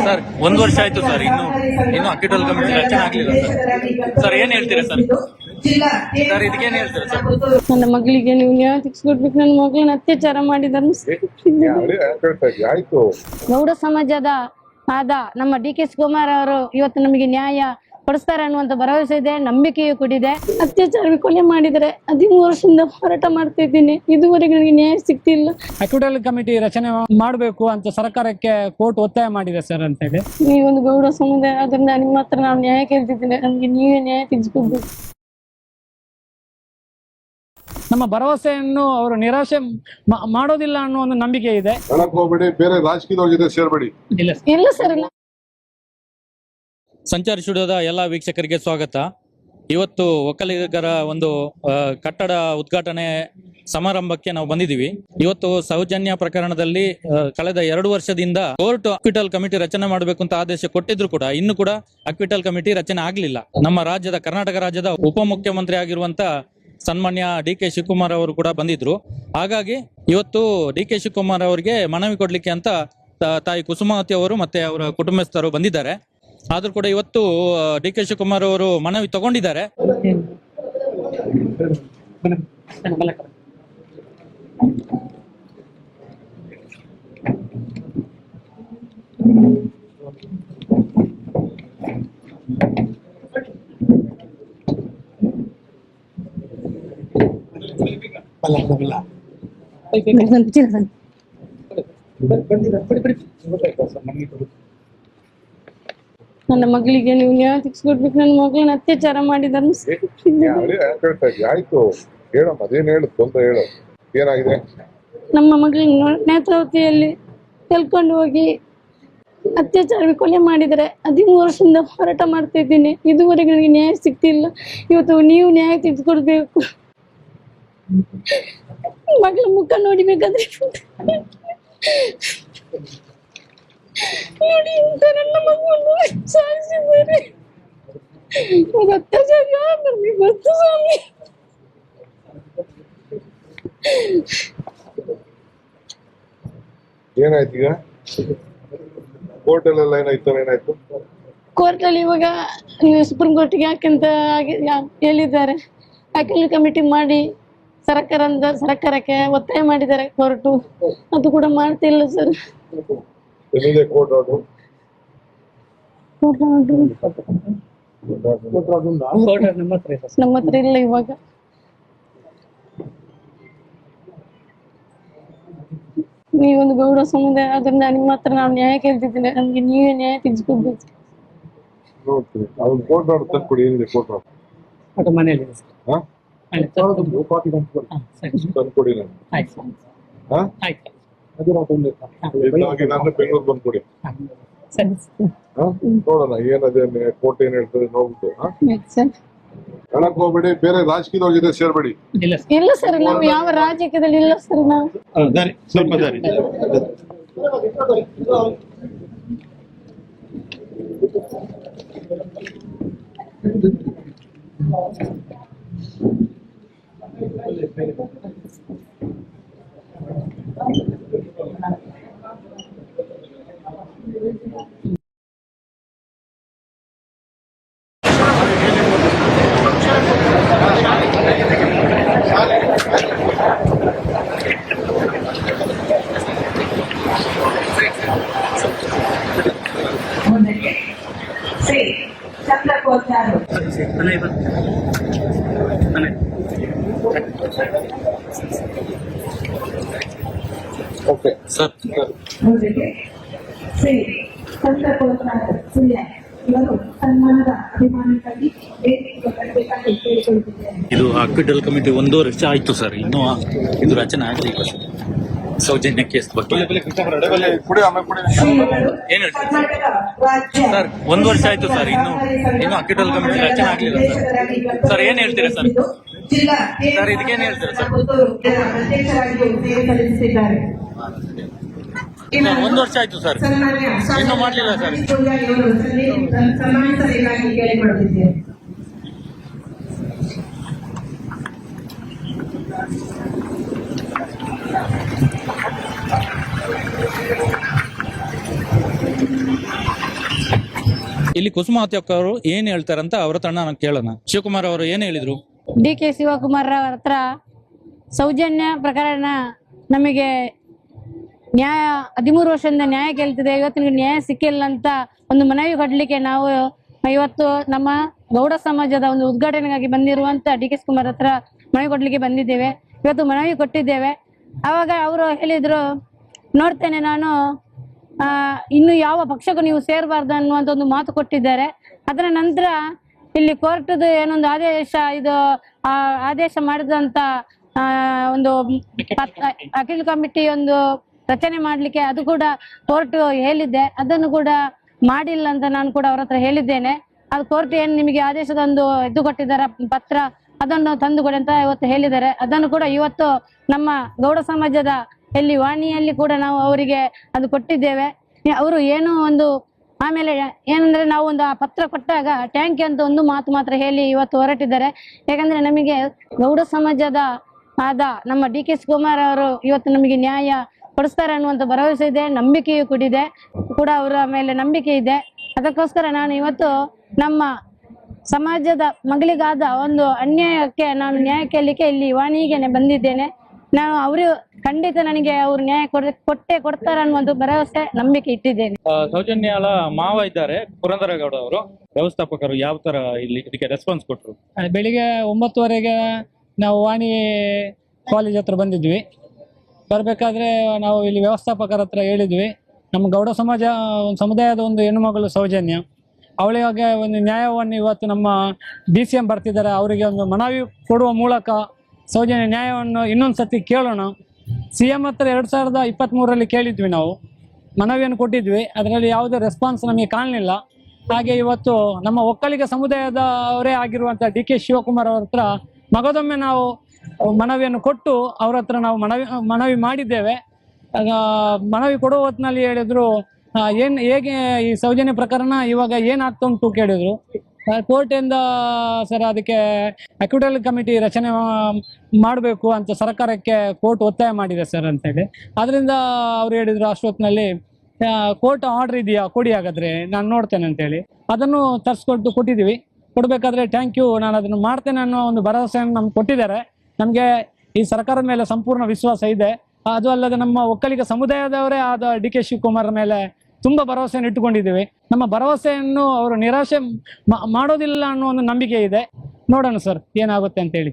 Sir 1 ವರ್ಷ ಆಯ್ತು sir, ಇನ್ನು ಅಕ್ಕಿಟೋಲ್ ಕಮಿಟಿ ರಚನೆ ಆಗ್ಲಿಲ್ಲ ಸರ್. ಏನ್ ಹೇಳ್ತೀರಾ ಸರ್? ಸರ್ ಇದಕ್ಕೇನ್ ಹೇಳ್ತೀರಾ ಸರ್? ನನ್ನ ಮಗಳಿಗೆ ನೀವು ನ್ಯಾಯ ತೆಗೆಸ್ಕೊಡ್ಬೇಕು. ನನ್ನ ಮಗಳನ್ನ ಅತ್ಯಾಚಾರ ಮಾಡಿದಾರೆ. ಗೌಡ ಸಮಾಜದ ಆದ ನಮ್ಮ ಡಿ.ಕೆ. ಶಿವಕುಮಾರ್ ಅವರು ಇವತ್ತು ನಮಗೆ ನ್ಯಾಯ ಕೊಡಿಸ್ತಾರೆ ಅನ್ನುವಂತ ಭರವಸೆ ಇದೆ, ನಂಬಿಕೆಯೂ ಕೂಡಿದೆ. ಅತ್ಯಾಚಾರ ಕೊಲೆ ಮಾಡಿದರೆ 13 ವರ್ಷದಿಂದ ಹೋರಾಟ ಮಾಡ್ತಾ ಇದ್ದೀನಿ, ಇದುವರೆಗೆ ನನಗೆ ನ್ಯಾಯ ಸಿಗ್ತಿಲ್ಲ. ಅಕ್ವಿಟಲ್ ಕಮಿಟಿ ರಚನೆ ಮಾಡಬೇಕು ಅಂತ ಸರ್ಕಾರಕ್ಕೆ ಕೋರ್ಟ್ ಒತ್ತಾಯ ಮಾಡಿದೆ ಸರ್ ಅಂತ ಹೇಳಿ. ನೀವೊಂದು ಗೌಡ ಸಮುದಾಯ, ಅದರಿಂದ ನಿಮ್ಮ ಹತ್ರ ನಾನು ನ್ಯಾಯ ಕೇಳ್ತಿದ್ದೀನಿ, ನಮ್ಗೆ ನೀವೇ ನ್ಯಾಯ ತೆಗೆಸ್ಕೊಡ್ಬೇಕು. ನಮ್ಮ ಭರವಸೆಯನ್ನು ಅವರು ನಿರಾಶೆ ಮಾಡೋದಿಲ್ಲ ಅನ್ನೋ ಒಂದು ನಂಬಿಕೆ ಇದೆ. ಬೇರೆ ರಾಜಕೀಯದವ್ರ ಜೊತೆ ಸೇರ್ಬೇಡಿ. ಇಲ್ಲ ಸರ್. ಸಂಚಾರ ಸ್ಟುಡಿಯೋದ ಎಲ್ಲ ವೀಕ್ಷಕರಿಗೆ ಸ್ವಾಗತ. ಇವತ್ತು ಒಕ್ಕಲಿಗರ ಒಂದು ಕಟ್ಟಡ ಉದ್ಘಾಟನೆ ಸಮಾರಂಭಕ್ಕೆ ನಾವು ಬಂದಿದ್ದೀವಿ. ಇವತ್ತು ಸೌಜನ್ಯ ಪ್ರಕರಣದಲ್ಲಿ ಕಳೆದ 2 ವರ್ಷದಿಂದ ಕೋರ್ಟ್ ಅಕ್ವಿಟಲ್ ಕಮಿಟಿ ರಚನೆ ಮಾಡಬೇಕು ಅಂತ ಆದೇಶ ಕೊಟ್ಟಿದ್ರು ಕೂಡ ಇನ್ನು ಕೂಡ ಅಕ್ವಿಟಲ್ ಕಮಿಟಿ ರಚನೆ ಆಗ್ಲಿಲ್ಲ. ನಮ್ಮ ರಾಜ್ಯದ ಕರ್ನಾಟಕ ರಾಜ್ಯದ ಉಪಮುಖ್ಯಮಂತ್ರಿ ಆಗಿರುವಂತ ಸನ್ಮಾನ್ಯ ಡಿ.ಕೆ. ಶಿವಕುಮಾರ್ ಅವರು ಕೂಡ ಬಂದಿದ್ರು. ಹಾಗಾಗಿ ಇವತ್ತು ಡಿ.ಕೆ. ಶಿವಕುಮಾರ್ ಅವರಿಗೆ ಮನವಿ ಕೊಡ್ಲಿಕ್ಕೆ ಅಂತ ತಾಯಿ ಕುಸುಮಾವತಿ ಅವರು ಮತ್ತೆ ಅವರ ಕುಟುಂಬಸ್ಥರು ಬಂದಿದ್ದಾರೆ. ಆದ್ರೂ ಕೂಡ ಇವತ್ತು ಡಿ.ಕೆ. ಶಿವಕುಮಾರ್ ಅವರು ಮನವಿ ತಗೊಂಡಿದ್ದಾರೆ. ನನ್ನ ಮಗಳಿಗೆ ನೀವು ನ್ಯಾಯ ತೆಗೆಸ್ಕೊಡ್ಬೇಕು. ನನ್ನ ಮಗಳನ್ನ ಅತ್ಯಾಚಾರ ಮಾಡಿದಾರೆ. ಆಯ್ತು ಹೇಳಮ್ಮ, ಅದೇನು ಹೇಳು, ತೊಂದರೆ ಹೇಳು, ಏನಾಗಿದೆ? ನಮ್ಮ ಮಗಳನ್ನ ನೇತ್ರಾವತಿಯಲ್ಲಿ ಕಲ್ಕೊಂಡು ಹೋಗಿ ಅತ್ಯಾಚಾರ ಕೊಲೆ ಮಾಡಿದರೆ 13 ವರ್ಷದಿಂದ ಹೋರಾಟ ಮಾಡ್ತಾ ಇದ್ದೀನಿ, ಇದುವರೆಗೆ ನನಗೆ ನ್ಯಾಯ ಸಿಗ್ತಿಲ್ಲ. ಇವತ್ತು ನೀವು ನ್ಯಾಯ ತೆಗೆದುಕೊಡ್ಬೇಕು. ಮಗಳ ಮುಖ ನೋಡಿಬೇಕಾದ್ರೆ ನೋಡಿ, ನನ್ನ ಮಗನ್ನು ಸಾಯಿಸಿದ್ದಾರೆ. ಅತ್ಯಾಚಾರ ನಮಗೆ ಗೊತ್ತು ಸ್ವಾಮಿ. ಏನಾಯ್ತು ಈಗ? ಕೋರ್ಟ್ ಅಲ್ಲೆಲ್ಲ ಏನಾಯ್ತು? ಕೋರ್ಟ್ ಅಲ್ಲಿ ಇವಾಗ ನೀವು ಸುಪ್ರೀಂ ಕೋರ್ಟ್ಗೆ ಯಾಕಂತ ಹೇಳಿದ್ದಾರೆ. ಅಕ್ಕಿಟಲ್ ಕಮಿಟಿ ಮಾಡಿ ಸರ್ಕಾರಕ್ಕೆ ಒತ್ತಾಯ ಮಾಡಿದ್ದಾರೆ ಕೋರ್ಟು, ಅದು ಕೂಡ ಮಾಡ್ತಿಲ್ಲ ಸರ್. ಕೋರ್ಟ್ ಆರ್ಡರ್ ನಮ್ಮ ಹತ್ರ ಇಲ್ಲ ಇವಾಗ. ನೀವೊಂದು ಗೌಡ ಸಮುದಾಯ, ಅದರಿಂದ ನಿಮ್ಮ ಹತ್ರ ನಾನು ನ್ಯಾಯ ಕೇಳ್ತಿದ್ದೀನಿ, ನಮ್ಗೆ ನೀವೇ ನ್ಯಾಯ ತೆಗೆಸ್ಕೊಡ್ಬೇಕು. Court order ತಂದ್ಕೊಡಿ. ಏನಿದೆ ಕೋರ್ಟ್ ಆರ್ಡರ್? ಮನೆಯಲ್ಲಿ ತಂದ್ಕೊಡಿ. ನಾನು ಬೆಂಗಳೂರು ಬಂದ್ಕೊಡಿ, ನೋಡೋಣ ಏನದೇ ಕೋರ್ಟ್ ಏನ್ ಹೇಳ್ತದೆ ನೋಡ್ಬಿಟ್ಟು. ಹೇಳಕ್ ಹೋಗ್ಬೇಡಿ, ಬೇರೆ ರಾಜಕೀಯದವ್ರ ಜೊತೆ ಸೇರ್ಬೇಡಿ. ಇಲ್ಲ ಸರ್, ನಾವು ಯಾವ ರಾಜಕೀಯದಲ್ಲಿ ಇಲ್ಲ ಸರ್. ನಾವು ಸ್ವಲ್ಪ ದಾರಿ ಓಕೆ ಸರ್. ಇದು ಅಕ್ವಿಟಲ್ ಕಮಿಟಿ 1 ವರ್ಷ ಆಯ್ತು ಸರ್, ಇದು ರಚನೆ ಆಗಲಿಲ್ಲ ಸರ್. ಸೌಜನ್ಯ ಕೇಸ್ ಬಗ್ಗೆ ಏನ್ ಹೇಳ್ತೀರಿ ಸರ್? 1 ವರ್ಷ ಆಯ್ತು ಸರ್, ಇನ್ನು ಅಕ್ವಿಟಲ್ ಕಮಿಟಿ ರಚನೆ ಆಗ್ಲಿಲ್ಲ ಸರ್. ಏನ್ ಹೇಳ್ತೀರಾ ಸರ್? ಸರ್ ಇದಕ್ಕೇನ್ ಹೇಳ್ತೀರಾ ಸರ್? 1 ವರ್ಷ ಆಯ್ತು ಸರ್, ಇನ್ನೂ ಮಾಡ್ಲಿಲ್ಲ ಸರ್. ಇಲ್ಲಿ ಕುಸುಮಾವತಿ ಅಕ್ಕ ಅವರು ಏನ್ ಹೇಳ್ತಾರಂತ ಅವ್ರ ಹತ್ರ ನಾನು ಕೇಳೋಣ. ಶಿವಕುಮಾರ್ ಅವರು ಏನ್ ಹೇಳಿದ್ರು? DK ಶಿವಕುಮಾರ್ ಅವ್ರ ಹತ್ರ ಸೌಜನ್ಯ ಪ್ರಕರಣ ನಮಗೆ ನ್ಯಾಯ 13 ವರ್ಷದಿಂದ ನ್ಯಾಯ ಕೇಳ್ತಿದೆ, ಇವತ್ತು ನ್ಯಾಯ ಸಿಕ್ಕಿಲ್ಲ ಅಂತ ಒಂದು ಮನವಿ ಕೊಡ್ಲಿಕ್ಕೆ ನಾವು ಇವತ್ತು ನಮ್ಮ ಗೌಡ ಸಮಾಜದ ಒಂದು ಉದ್ಘಾಟನೆಗಾಗಿ ಬಂದಿರುವಂತ DK ಶಿವಕುಮಾರ್ ಹತ್ರ ಮನವಿ ಕೊಡ್ಲಿಕ್ಕೆ ಬಂದಿದ್ದೇವೆ. ಇವತ್ತು ಮನವಿ ಕೊಟ್ಟಿದ್ದೇವೆ. ಅವಾಗ ಅವರು ಹೇಳಿದ್ರು, ನೋಡ್ತೇನೆ ನಾನು, ಇನ್ನು ಯಾವ ಪಕ್ಷಕ್ಕೂ ನೀವು ಸೇರಬಾರ್ದು ಅನ್ನುವಂತ ಒಂದು ಮಾತು ಕೊಟ್ಟಿದ್ದಾರೆ. ಅದರ ನಂತರ ಇಲ್ಲಿ ಕೋರ್ಟ್ದು ಏನೊಂದು ಆದೇಶ, ಇದು ಆದೇಶ ಮಾಡಿದಂತ ಒಂದು ಅಖಿಲ ಕಮಿಟಿ ಒಂದು ರಚನೆ ಮಾಡ್ಲಿಕ್ಕೆ ಅದು ಕೂಡ ಕೋರ್ಟ್ ಹೇಳಿದ್ದೆ, ಅದನ್ನು ಕೂಡ ಮಾಡಿಲ್ಲ ಅಂತ ನಾನು ಕೂಡ ಅವ್ರ ಹತ್ರ ಹೇಳಿದ್ದೇನೆ. ಅದು ಕೋರ್ಟ್ ಏನ್ ನಿಮಗೆ ಆದೇಶದ ಒಂದು ಇದು ಕೊಟ್ಟಿದ್ದಾರೆ ಪತ್ರ, ಅದನ್ನು ತಂದುಕೊಡಿ ಅಂತ ಇವತ್ತು ಹೇಳಿದ್ದಾರೆ. ಅದನ್ನು ಕೂಡ ಇವತ್ತು ನಮ್ಮ ಗೌಡ ಸಮಾಜದ ಇಲ್ಲಿ ವಾಣಿಯಲ್ಲಿ ಕೂಡ ನಾವು ಅವರಿಗೆ ಅದು ಕೊಟ್ಟಿದ್ದೇವೆ. ಅವರು ಏನೋ ಒಂದು ಆಮೇಲೆ ಏನಂದ್ರೆ ನಾವು ಒಂದು ಆ ಪತ್ರ ಕೊಟ್ಟಾಗ ಟ್ಯಾಂಕ್ ಅಂತ ಒಂದು ಮಾತು ಮಾತ್ರ ಹೇಳಿ ಇವತ್ತು ಹೊರಟಿದ್ದಾರೆ. ಯಾಕಂದ್ರೆ ನಮಗೆ ಗೌಡ ಸಮಾಜದ ಆದ ನಮ್ಮ DK ಶಿವಕುಮಾರ್ ಅವರು ಇವತ್ತು ನಮಗೆ ನ್ಯಾಯ ಕೊಡಿಸ್ತಾರೆ ಅನ್ನುವಂತ ಭರವಸೆ ಇದೆ, ನಂಬಿಕೆಯೂ ಕೂಡ ಅವರ ಮೇಲೆ ನಂಬಿಕೆ ಇದೆ. ಅದಕ್ಕೋಸ್ಕರ ನಾನು ಇವತ್ತು ನಮ್ಮ ಸಮಾಜದ ಮಗಳಿಗಾದ ಒಂದು ಅನ್ಯಾಯಕ್ಕೆ ನಾನು ನ್ಯಾಯ ಕೇಳಲಿಕ್ಕೆ ಇಲ್ಲಿ ವಾಣಿಗೆ ಬಂದಿದ್ದೇನೆ. ನಾನು ಅವರು ಖಂಡಿತ ನನಗೆ ಅವ್ರು ನ್ಯಾಯ ಕೊಡ್ತಾರೆ ಅನ್ನುವಂತ ಭರವಸೆ ನಂಬಿಕೆ ಇಟ್ಟಿದ್ದೇನೆ. ಸೌಜನ್ಯಾಳ ಮಾವ ಇದ್ದಾರೆ ಪುರಂದರಗೌಡ ಅವರು, ವ್ಯವಸ್ಥಾಪಕರು ಯಾವ ತರ ಇಲ್ಲಿ ಇದಕ್ಕೆ ರೆಸ್ಪಾನ್ಸ್ ಕೊಟ್ರು? ಬೆಳಿಗ್ಗೆ 9:30ಗೆ ನಾವು ವಾಣಿ ಕಾಲೇಜ್ ಹತ್ರ ಬಂದಿದ್ವಿ. ಬರ್ಬೇಕಾದ್ರೆ ನಾವು ಇಲ್ಲಿ ವ್ಯವಸ್ಥಾಪಕರ ಹತ್ರ ಹೇಳಿದ್ವಿ, ನಮ್ಮ ಗೌಡ ಸಮಾಜ ಒಂದು ಸಮುದಾಯದ ಒಂದು ಹೆಣ್ಣುಮಗಳು ಸೌಜನ್ಯ, ಅವಳಿಗೆ ಒಂದು ನ್ಯಾಯವನ್ನು ಇವತ್ತು ನಮ್ಮ DCM ಬರ್ತಿದ್ದಾರೆ, ಅವರಿಗೆ ಒಂದು ಮನವಿ ಕೊಡುವ ಮೂಲಕ ಸೌಜನ್ಯ ನ್ಯಾಯವನ್ನು ಇನ್ನೊಂದು ಸತಿ ಕೇಳೋಣ. CM ಹತ್ರ 2023ರಲ್ಲಿ ಕೇಳಿದ್ವಿ, ನಾವು ಮನವಿಯನ್ನು ಕೊಟ್ಟಿದ್ವಿ, ಅದರಲ್ಲಿ ಯಾವುದೇ ರೆಸ್ಪಾನ್ಸ್ ನಮಗೆ ಕಾಣಲಿಲ್ಲ. ಹಾಗೆ ಇವತ್ತು ನಮ್ಮ ಒಕ್ಕಲಿಗ ಸಮುದಾಯದ ಅವರೇ ಆಗಿರುವಂಥ DK ಶಿವಕುಮಾರ್ ಅವ್ರ ಹತ್ರ ಮಗದೊಮ್ಮೆ ನಾವು ಮನವಿಯನ್ನು ಕೊಟ್ಟು ಅವ್ರ ಹತ್ರ ನಾವು ಮನವಿ ಮಾಡಿದ್ದೇವೆ. ಮನವಿ ಕೊಡುವ ಹೊತ್ತಿನಲ್ಲಿ ಹೇಳಿದ್ರು, ಹೇಗೆ ಈ ಸೌಜನ್ಯ ಪ್ರಕರಣ ಇವಾಗ ಏನಾಗ್ತಾ ಉಂಟು ಕೇಳಿದ್ರು. ಕೋರ್ಟಿಂದ ಸರ್ ಅದಕ್ಕೆ ಅಕ್ವಿಟಲ್ ಕಮಿಟಿ ರಚನೆ ಮಾಡಬೇಕು ಅಂತ ಸರ್ಕಾರಕ್ಕೆ ಕೋರ್ಟ್ ಒತ್ತಾಯ ಮಾಡಿದೆ ಸರ್ ಅಂತೇಳಿ. ಅದರಿಂದ ಅವ್ರು ಹೇಳಿದ್ರು ಅಷ್ಟೊತ್ತಿನಲ್ಲಿ, ಕೋರ್ಟ್ ಆರ್ಡರ್ ಇದೆಯಾ ಕೊಡಿ, ಹಾಗಾದ್ರೆ ನಾನು ನೋಡ್ತೇನೆ ಅಂತೇಳಿ ಅದನ್ನು ಕೊಟ್ಟಿದ್ದೀವಿ. ಕೊಡ್ಬೇಕಾದ್ರೆ ಥ್ಯಾಂಕ್ ಯು, ನಾನು ಅದನ್ನು ಮಾಡ್ತೇನೆ ಅನ್ನೋ ಒಂದು ಭರವಸೆಯನ್ನು ನಮ್ಗೆ ಕೊಟ್ಟಿದ್ದಾರೆ. ನಮಗೆ ಈ ಸರ್ಕಾರದ ಮೇಲೆ ಸಂಪೂರ್ಣ ವಿಶ್ವಾಸ ಇದೆ. ಅದು ಅಲ್ಲದೆ ನಮ್ಮ ಒಕ್ಕಲಿಗ ಸಮುದಾಯದವರೇ ಆದ DK ಶಿವಕುಮಾರ್ ಮೇಲೆ ತುಂಬಾ ಭರವಸೆಯನ್ನು ಇಟ್ಟುಕೊಂಡಿದ್ದೀವಿ. ನಮ್ಮ ಭರವಸೆಯನ್ನು ಅವರು ನಿರಾಶೆ ಮಾಡೋದಿಲ್ಲ ಅನ್ನೋ ಒಂದು ನಂಬಿಕೆ ಇದೆ. ನೋಡೋಣ ಸರ್ ಏನಾಗುತ್ತೆ ಅಂತೇಳಿ.